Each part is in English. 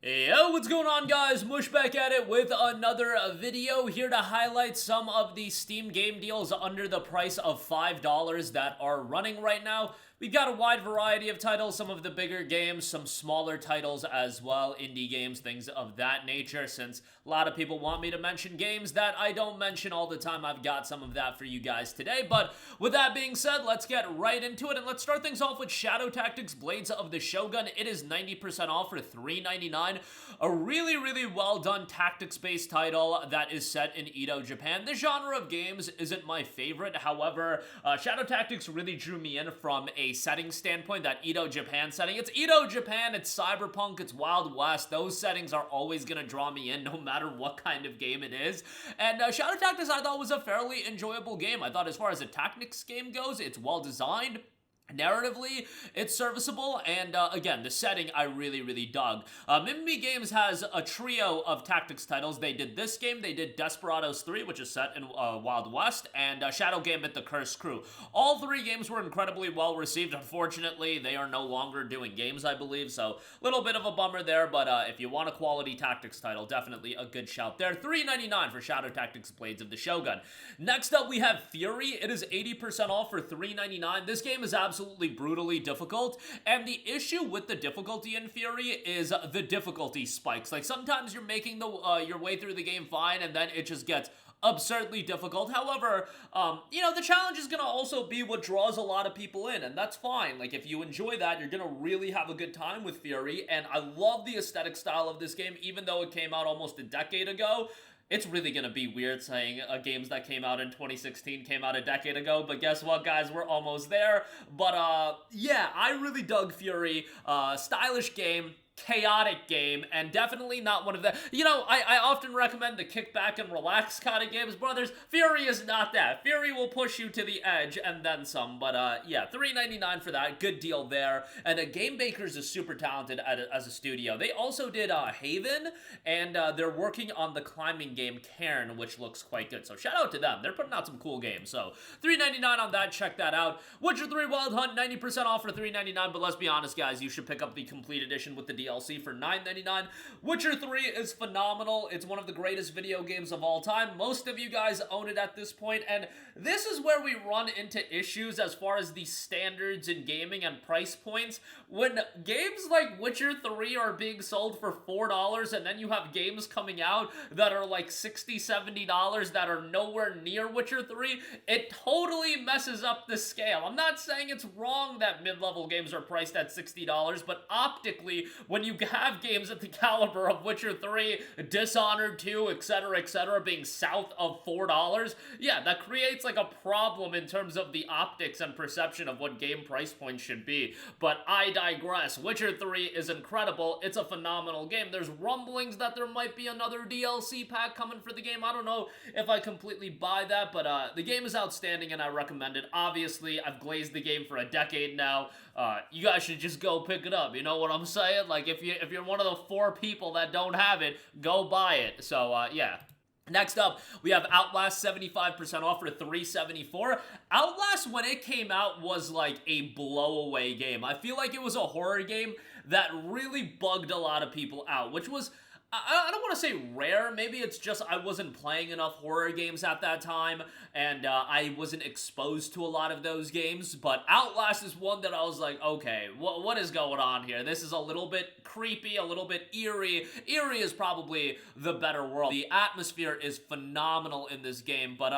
Yo, what's going on, guys? Mush back at it with another video here to highlight some of the Steam game deals under the price of $5 that are running right now. We've got a wide variety of titles, some of the bigger games, some smaller titles as well, indie games, things of that nature. Since a lot of people want me to mention games that I don't mention all the time, I've got some of that for you guys today. But with that being said, let's get right into it, and let's start things off with Shadow Tactics Blades of the Shogun. It is 90% off for $3.99. A really well done tactics-based title that is set in Edo, Japan. This genre of games isn't my favorite. However, Shadow Tactics really drew me in from a setting standpoint, that Edo, Japan setting. It's Edo, Japan, it's cyberpunk, it's Wild West. Those settings are always going to draw me in no matter what kind of game it is. And Shadow Tactics I thought was a fairly enjoyable game. I thought as far as a tactics game goes, it's well designed. Narratively, it's serviceable, and again, the setting I really dug. Mimimi Games has a trio of tactics titles. They did this game, they did Desperados 3, which is set in Wild West, and Shadow Gambit: The Cursed Crew. All three games were incredibly well received. Unfortunately, they are no longer doing games, I believe, so a little bit of a bummer there, but if you want a quality tactics title, definitely a good shout there. $3.99 for Shadow Tactics Blades of the Shogun. Next up, we have Furi. It is 80% off for $3.99. This game is absolutely brutally difficult, and the issue with the difficulty in Furi is the difficulty spikes. Like, sometimes you're making your way through the game fine, and then it just gets absurdly difficult. However, the challenge is gonna also be what draws a lot of people in, and that's fine. Like, if you enjoy that, you're gonna really have a good time with Furi, and I love the aesthetic style of this game, even though it came out almost a decade ago. It's really gonna be weird saying games that came out in 2016 came out a decade ago, but guess what, guys? We're almost there. But, yeah, I really dug Furi. Stylish game, chaotic game, and definitely not one of the, I often recommend the kick back and relax kind of games. Brothers, Furi is not that. Furi will push you to the edge and then some, but yeah, $3.99 for that. Good deal there. And Game Bakers is super talented as a studio. They also did Haven, and they're working on the climbing game Cairn, which looks quite good, so shout out to them. They're putting out some cool games, so $3.99 on that. Check that out. Witcher 3 Wild Hunt, 90% off for $3.99, but let's be honest, guys, you should pick up the complete edition with the DLC for $9.99. Witcher 3 is phenomenal. It's one of the greatest video games of all time. Most of you guys own it at this point, and this is where we run into issues as far as the standards in gaming and price points. When games like Witcher 3 are being sold for $4, and then you have games coming out that are like $60, $70 that are nowhere near Witcher 3, it totally messes up the scale. I'm not saying it's wrong that mid-level games are priced at $60, but optically, when you have games at the caliber of Witcher 3, Dishonored 2, etc., being south of $4, yeah, that creates like a problem in terms of the optics and perception of what game price points should be. But I digress. Witcher 3 is incredible. It's a phenomenal game. There's rumblings that there might be another DLC pack coming for the game. I don't know if I completely buy that, but the game is outstanding and I recommend it. Obviously, I've glazed the game for a decade now. You guys should just go pick it up. You know what I'm saying? Like, if you're one of the 4 people that don't have it, go buy it. So, yeah. Next up, we have Outlast, 75% off for $3.74. Outlast, when it came out, was like a blow-away game. I feel like it was a horror game that really bugged a lot of people out, which was, I don't want to say rare. Maybe it's just I wasn't playing enough horror games at that time, and I wasn't exposed to a lot of those games. But Outlast is one that I was like, okay, what is going on here? This is a little bit creepy, a little bit eerie. Eerie is probably the better word. The atmosphere is phenomenal in this game, but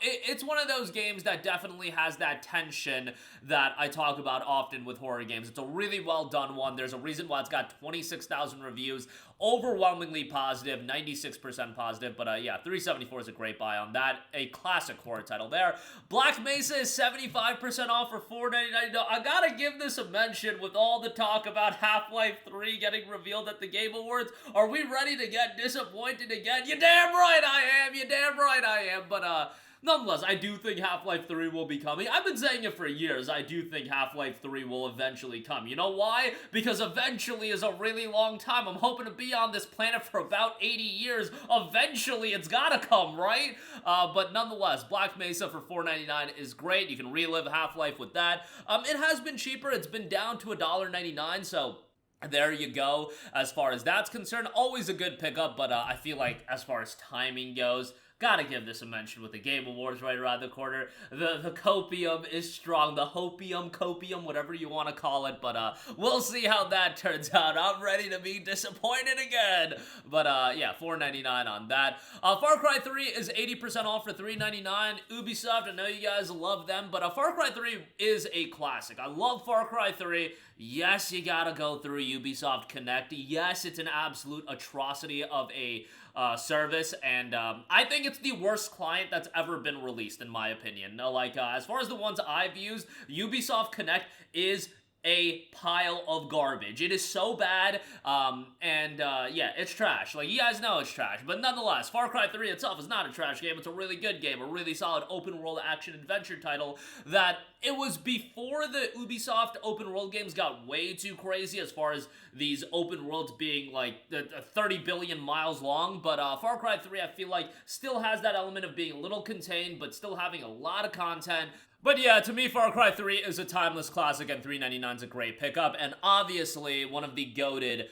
it's one of those games that definitely has that tension that I talk about often with horror games. It's a really well done one. There's a reason why it's got 26,000 reviews, overwhelmingly positive, 96% positive, but yeah, $3.74 is a great buy on that. A classic horror title there. Black Mesa is 75% off for $4.99. I gotta give this a mention with all the talk about Half-Life 3 getting revealed at the Game Awards. Are we ready to get disappointed again? You damn right I am! You damn right I am! But, nonetheless, I do think Half-Life 3 will be coming. I've been saying it for years. I do think Half-Life 3 will eventually come. You know why? Because eventually is a really long time. I'm hoping to be on this planet for about 80 years. Eventually, it's gotta come, right? But nonetheless, Black Mesa for $4.99 is great. You can relive Half-Life with that. It has been cheaper. It's been down to $1.99, so there you go. As far as that's concerned, always a good pickup, but I feel like as far as timing goes, gotta give this a mention with the Game Awards right around the corner. The copium is strong. The copium, whatever you want to call it. But we'll see how that turns out. I'm ready to be disappointed again. But yeah, $4.99 on that. Far Cry 3 is 80% off for $3.99. Ubisoft, I know you guys love them, but Far Cry 3 is a classic. I love Far Cry 3. Yes, you gotta go through Ubisoft Connect. Yes, it's an absolute atrocity of a service, and I think it's the worst client that's ever been released, in my opinion. Like, as far as the ones I've used, Ubisoft Connect is a pile of garbage. It is so bad, yeah, it's trash. Like, you guys know it's trash, but nonetheless, Far Cry 3 itself is not a trash game. It's a really good game, a really solid open-world action-adventure title that it was before the Ubisoft open-world games got way too crazy as far as these open worlds being, like, 30 billion miles long, but Far Cry 3, I feel like, still has that element of being a little contained, but still having a lot of content. But yeah, to me, Far Cry 3 is a timeless classic, and $3.99 is a great pickup, and obviously one of the goated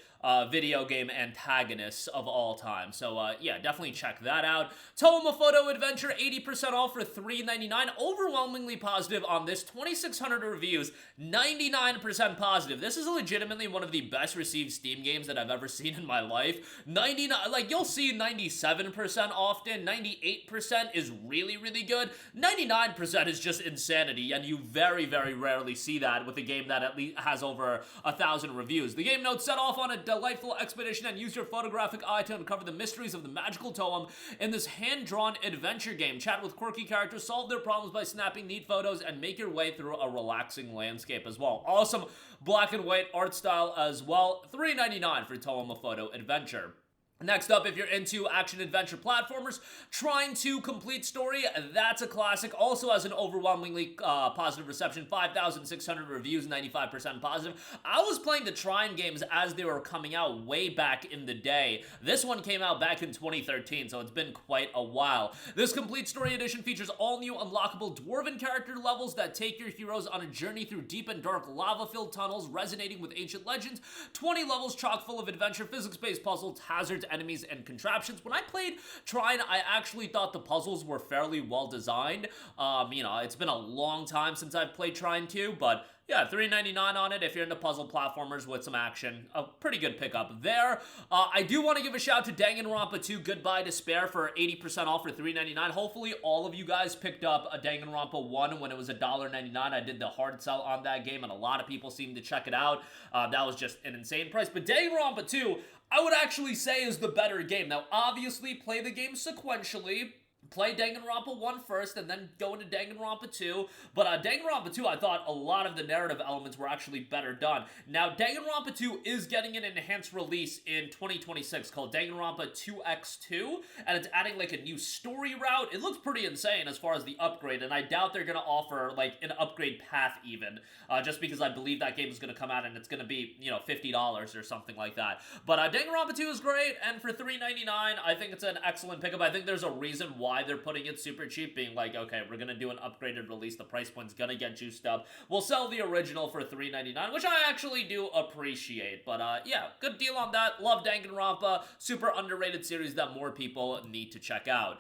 video game antagonists of all time. So yeah, definitely check that out. TOEM Photo Adventure, 80% off for $3.99. Overwhelmingly positive on this. 2,600 reviews, 99% positive. This is legitimately one of the best received Steam games that I've ever seen in my life. 99, like, you'll see 97% often. 98% is really, really good. 99% is just insanity, and you very, very rarely see that with a game that at least has over 1,000 reviews. The game notes set off on a delightful expedition and use your photographic eye to uncover the mysteries of the magical TOEM in this hand-drawn adventure game. Chat with quirky characters, solve their problems by snapping neat photos, and make your way through a relaxing landscape as well. Awesome black and white art style as well. $3.99 for TOEM Photo Adventure. Next up, if you're into action-adventure platformers, Trine 2 Complete Story, that's a classic. Also has an overwhelmingly positive reception, 5,600 reviews, 95% positive. I was playing the Trine games as they were coming out way back in the day. This one came out back in 2013, so it's been quite a while. This Complete Story edition features all-new unlockable dwarven character levels that take your heroes on a journey through deep and dark lava-filled tunnels resonating with ancient legends, 20 levels chock full of adventure, physics-based puzzles, hazards, enemies, and contraptions. When I played Trine, I actually thought the puzzles were fairly well designed. You know, it's been a long time since I've played Trine 2, but yeah, $3.99 on it if you're into puzzle platformers with some action. A pretty good pickup there. I do want to give a shout to Danganronpa 2 Goodbye Despair for 80% off for $3.99. Hopefully all of you guys picked up a Danganronpa 1 when it was $1.99. I did the hard sell on that game, and a lot of people seemed to check it out. That was just an insane price. But Danganronpa 2, I would actually say, is the better game. Now, obviously, play the game sequentially. Play Danganronpa 1 first, and then go into Danganronpa 2. But Danganronpa 2, I thought a lot of the narrative elements were actually better done. Now, Danganronpa 2 is getting an enhanced release in 2026 called Danganronpa 2X2, and it's adding, like, a new story route. It looks pretty insane as far as the upgrade, and I doubt they're going to offer, like, an upgrade path even, just because I believe that game is going to come out and it's going to be, you know, $50 or something like that. But Danganronpa 2 is great, and for $3.99, I think it's an excellent pickup. I think there's a reason why they're putting it super cheap, being like, okay, we're gonna do an upgraded release, the price point's gonna get juiced up, we'll sell the original for $3.99, which I actually do appreciate. But yeah, good deal on that. Love Danganronpa, super underrated series that more people need to check out.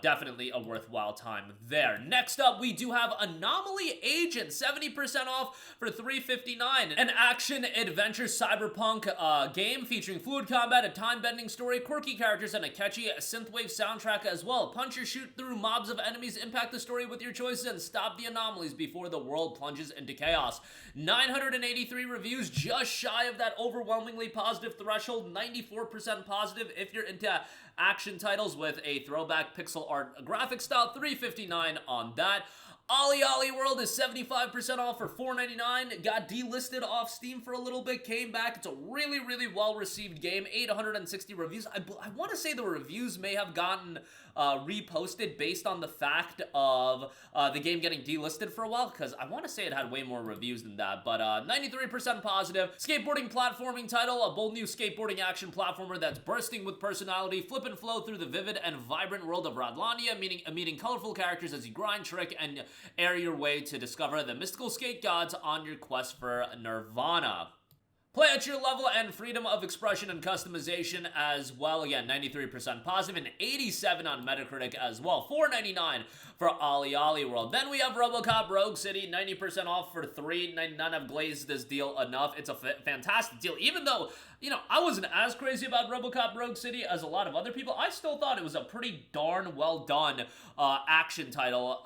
Definitely a worthwhile time there. Next up, we do have Anomaly Agent, 70% off for $3.59, an action-adventure cyberpunk game featuring fluid combat, a time-bending story, quirky characters, and a catchy synthwave soundtrack as well. Punch or shoot through mobs of enemies, impact the story with your choices, and stop the anomalies before the world plunges into chaos. 983 reviews, just shy of that overwhelmingly positive threshold, 94% positive if you're into action titles with a throwback pixel art graphic style. $3.59 on that. OlliOlli World is 75% off for $4.99. Got delisted off Steam for a little bit, came back. It's a really, really well-received game. 860 reviews. I want to say the reviews may have gotten reposted based on the fact of the game getting delisted for a while, because I want to say it had way more reviews than that, but 93% positive. Skateboarding platforming title, a bold new skateboarding action platformer that's bursting with personality. Flip and flow through the vivid and vibrant world of Radlandia, meeting colorful characters as you grind, trick, and air your way to discover the mystical skate gods on your quest for Nirvana. Play at your level and freedom of expression and customization as well. Again, 93% positive and 87 on Metacritic as well. $4.99 for OlliOlli World. Then we have RoboCop Rogue City, 90% off for $3.99. I've glazed this deal enough. It's a fantastic deal. Even though, you know, I wasn't as crazy about RoboCop Rogue City as a lot of other people, I still thought it was a pretty darn well done action title.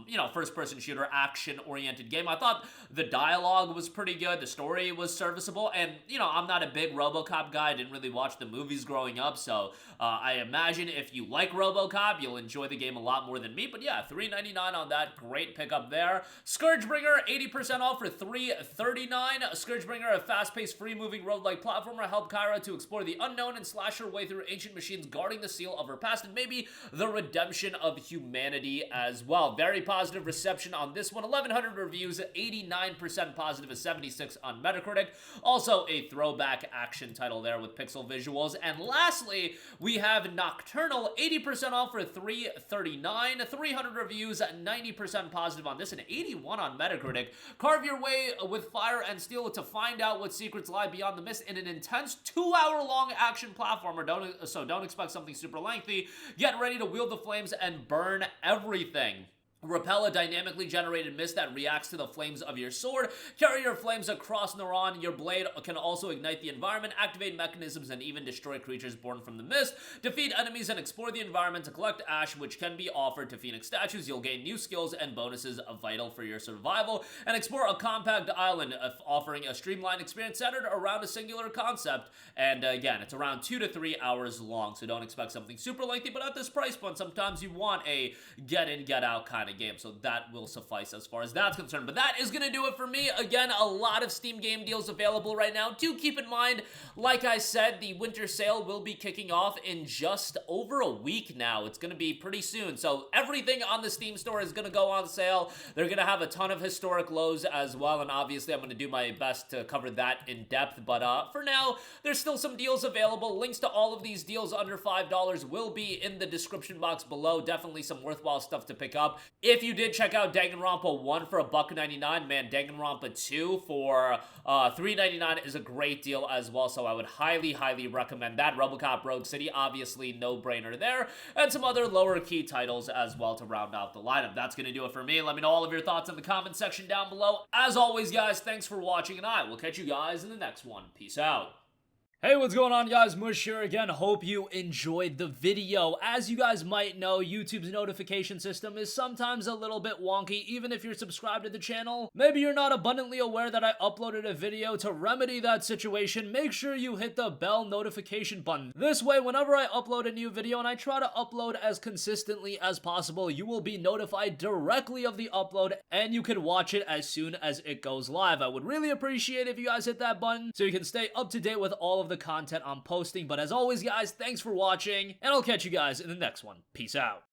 You know, first-person shooter, action-oriented game. I thought the dialogue was pretty good. The story was serviceable. And, you know, I'm not a big RoboCop guy. I didn't really watch the movies growing up, so I imagine if you like RoboCop, you'll enjoy the game a lot more than me. But yeah, $3.99 on that. Great pickup there. ScourgeBringer, 80% off for $3.39. ScourgeBringer, a fast-paced, free-moving roguelike platformer, helped Kyra to explore the unknown and slash her way through ancient machines, guarding the seal of her past and maybe the redemption of humanity as well. Very positive reception on this one. 1,100 reviews, 89% positive, a 76 on Metacritic. Also a throwback action title there with pixel visuals. And lastly, we have Nocturnal, 80% off for $3.39. 300 reviews, 90% positive on this, and 81 on Metacritic. Carve your way with fire and steel to find out what secrets lie beyond the mist in an intense 2-hour-long action platformer. Don't expect something super lengthy. Get ready to wield the flames and burn everything. Repel a dynamically generated mist that reacts to the flames of your sword. Carry your flames across Neuron. Your blade can also ignite the environment, activate mechanisms, and even destroy creatures born from the mist. Defeat enemies and explore the environment to collect ash, which can be offered to Phoenix statues. You'll gain new skills and bonuses vital for your survival. And explore a compact island, offering a streamlined experience centered around a singular concept. And again, it's around 2 to 3 hours long, so don't expect something super lengthy. But at this price point, sometimes you want a get-in, get-out kind of game, so that will suffice as far as that's concerned. But that is going to do it for me. Again, a lot of Steam game deals available right now. Do keep in mind, like I said, the winter sale will be kicking off in just over a week now. It's going to be pretty soon, so everything on the Steam store is going to go on sale. They're going to have a ton of historic lows as well, and obviously I'm going to do my best to cover that in depth. But for now, there's still some deals available. Links to all of these deals under $5 will be in the description box below. Definitely some worthwhile stuff to pick up. If you did check out Danganronpa 1 for $1.99, man, Danganronpa 2 for $3.99 is a great deal as well, so I would highly, highly recommend that. RoboCop Rogue City, obviously no-brainer there, and some other lower-key titles as well to round out the lineup. That's going to do it for me. Let me know all of your thoughts in the comment section down below. As always, guys, thanks for watching, and I will catch you guys in the next one. Peace out. Hey, what's going on, guys? Mush here again. Hope you enjoyed the video. As you guys might know, YouTube's notification system is sometimes a little bit wonky, even if you're subscribed to the channel. Maybe you're not abundantly aware that I uploaded a video. To remedy that situation, make sure you hit the bell notification button. This way, whenever I upload a new video, and I try to upload as consistently as possible, you will be notified directly of the upload, and you can watch it as soon as it goes live. I would really appreciate if you guys hit that button so you can stay up to date with all of the content I'm posting. But as always, guys, thanks for watching, and I'll catch you guys in the next one. Peace out.